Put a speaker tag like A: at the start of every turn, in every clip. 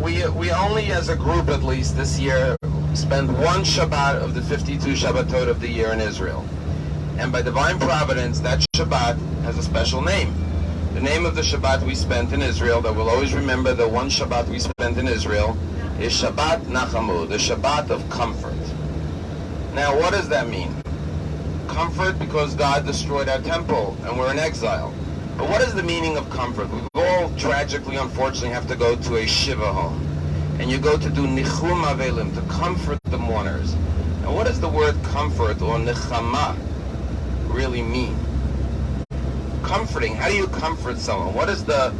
A: we only, as a group at least this year, spend one Shabbat of the 52 Shabbatot of the year in Israel. And by divine providence, that Shabbat has a special name. The name of the Shabbat we spent in Israel, that we'll always remember, the one Shabbat we spent in Israel, is Shabbat Nachamu, the Shabbat of comfort. Now, what does that mean? Comfort because God destroyed our temple and we're in exile. But what is the meaning of comfort? We all tragically, unfortunately, have to go to a Shiva home. And you go to do Nichum Avelim, to comfort the mourners. Now, what does the word comfort or Nechama really mean? Comforting. How do you comfort someone? What is the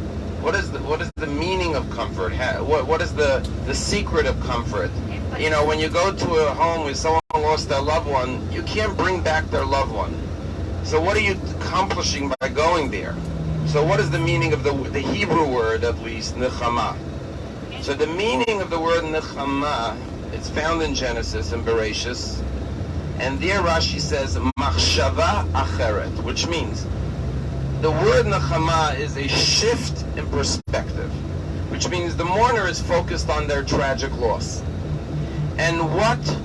A: meaning of comfort? What is the secret of comfort? You know, when you go to a home where someone lost their loved one, you can't bring back their loved one. So what are you accomplishing by going there? So what is the meaning of the Hebrew word, at least, nechama? So the meaning of the word nechama, it's found in Genesis and Bereshis, and there Rashi says machshava acheret, which means the word nechama is a shift in perspective, which means the mourner is focused on their tragic loss. And what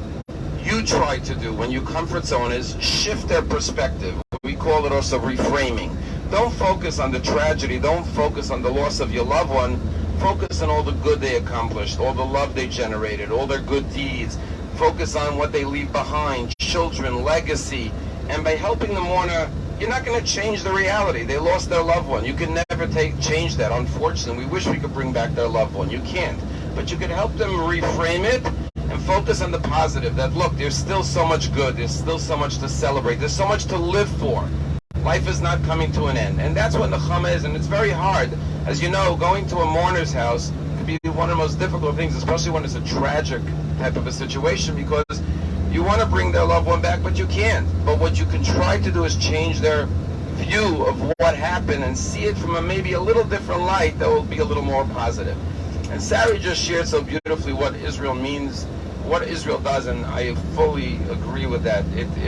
A: you try to do when you comfort someone is shift their perspective. We call it also reframing. Don't focus on the tragedy. Don't focus on the loss of your loved one. Focus on all the good they accomplished, all the love they generated, all their good deeds. Focus on what they leave behind, children, legacy. And by helping the mourner, you're not going to change the reality. They lost their loved one. You can never change that. Unfortunately, we wish we could bring back their loved one. You can't. But you can help them reframe it and focus on the positive, that look, there's still so much good, there's still so much to celebrate, there's so much to live for. Life is not coming to an end. And that's what Nechama is, and it's very hard. As you know, going to a mourner's house can be one of the most difficult things, especially when it's a tragic type of a situation, because you want to bring their loved one back, but you can't. But what you can try to do is change their view of what happened and see it from maybe a little different light that will be a little more positive. And Sari just shared so beautifully what Israel means, what Israel does, and I fully agree with that.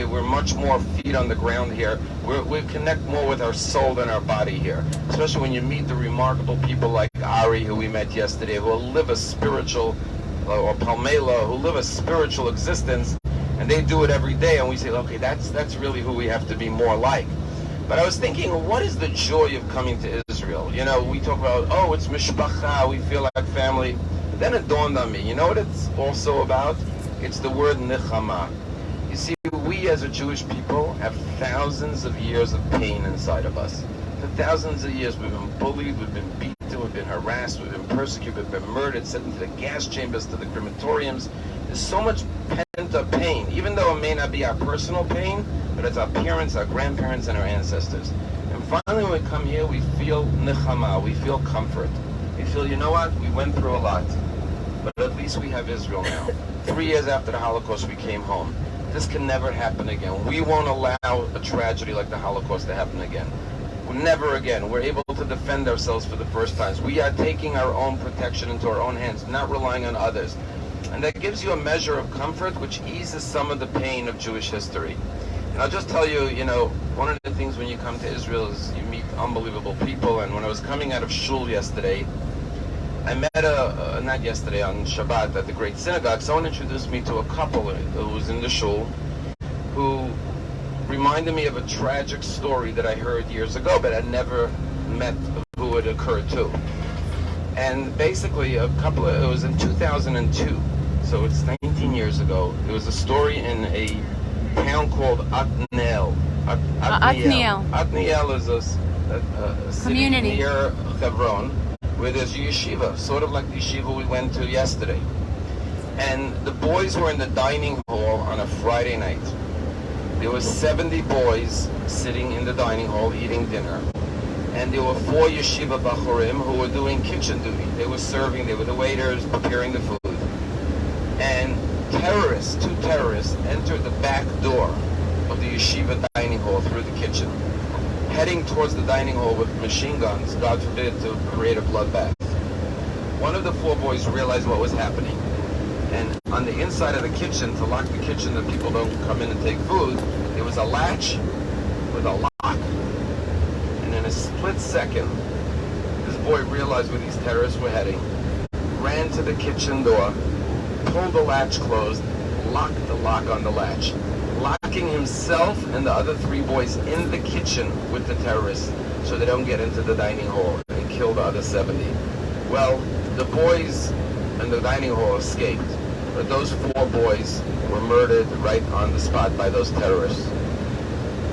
A: We're much more feet on the ground here. We connect more with our soul than our body here, especially when you meet the remarkable people like Ari, who we met yesterday, who live a spiritual, or Palmela, who live a spiritual existence, and they do it every day, and we say, okay, that's really who we have to be more like. But I was thinking, what is the joy of coming to Israel? You know, we talk about, oh, it's mishpacha, we feel like family. But then it dawned on me, you know what it's also about? It's the word nechama. You see, we as a Jewish people have thousands of years of pain inside of us. For thousands of years we've been bullied, we've been beaten, we've been harassed, we've been persecuted, we've been murdered, sent into the gas chambers, to the crematoriums. There's so much pent-up pain, even though it may not be our personal pain, but it's our parents, our grandparents, and our ancestors. And finally, when we come here, we feel nechama, we feel comfort. We feel, you know what, we went through a lot, but at least we have Israel now. 3 years after the Holocaust, we came home. This can never happen again. We won't allow a tragedy like the Holocaust to happen again. Never again. We're able to defend ourselves for the first time. We are taking our own protection into our own hands, not relying on others. And that gives you a measure of comfort, which eases some of the pain of Jewish history. And I'll just tell you, you know, one of the things when you come to Israel is you meet unbelievable people. And when I was coming out of shul yesterday, I met not yesterday, on Shabbat at the Great Synagogue, someone introduced me to a couple who was in the shul who reminded me of a tragic story that I heard years ago, but I'd never met who it occurred to. And basically, it was in 2002, so it's 19 years ago. It was a story in a town called Atniel.
B: Atniel.
A: Atniel is a city
B: community
A: near Hebron, where there's a yeshiva, sort of like the yeshiva we went to yesterday. And the boys were in the dining hall on a Friday night. There were 70 boys sitting in the dining hall eating dinner. And there were 4 yeshiva bachurim who were doing kitchen duty. They were serving, they were the waiters, preparing the food. And two terrorists, entered the back door of the yeshiva dining hall through the kitchen, heading towards the dining hall with machine guns, God forbid, to create a bloodbath. One of the 4 boys realized what was happening. And on the inside of the kitchen, to lock the kitchen that people don't come in and take food, there was a latch with a lock. And in a split second, this boy realized where these terrorists were heading, ran to the kitchen door, pulled the latch closed, locked the lock on the latch, locking himself and the other 3 boys in the kitchen with the terrorists so they don't get into the dining hall and kill the other 70. Well, the boys in the dining hall escaped, but those 4 boys were murdered right on the spot by those terrorists.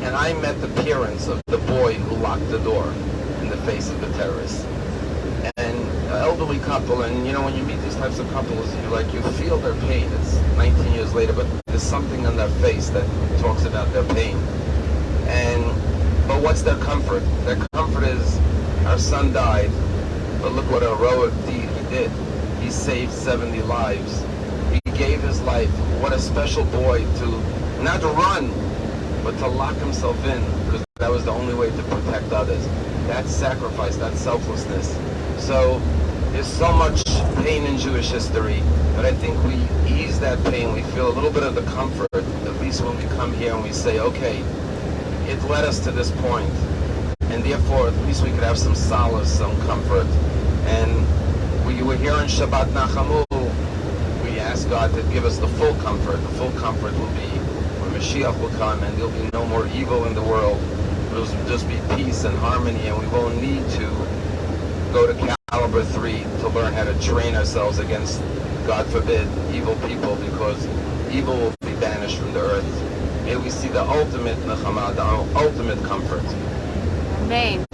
A: And I met the parents of the boy who locked the door in the face of the terrorists. And an elderly couple, and you know, when you meet these types of couples, you feel their pain. It's 19 years later, but there's something on their face that talks about their pain. But what's their comfort? Their comfort is, our son died, but look what a heroic deed he did. He saved 70 lives. He gave his life. What a special boy to not to run, but to lock himself in, because that was the only way to protect others. That sacrifice, that selflessness. So there's so much pain in Jewish history, but I think we ease that pain. We feel a little bit of the comfort, at least when we come here and we say, okay, it led us to this point, and therefore at least we could have some solace, some comfort. And we were here in Shabbat Nachamu. We ask God to give us the full comfort. The full comfort will be when Mashiach will come and there'll be no more evil in the world. It'll just be peace and harmony, and we won't need to go to Caliber 3 to learn how to train ourselves against, God forbid, evil people, because evil will be banished from the earth. May we see the ultimate Nechama, the ultimate comfort.
B: Amen.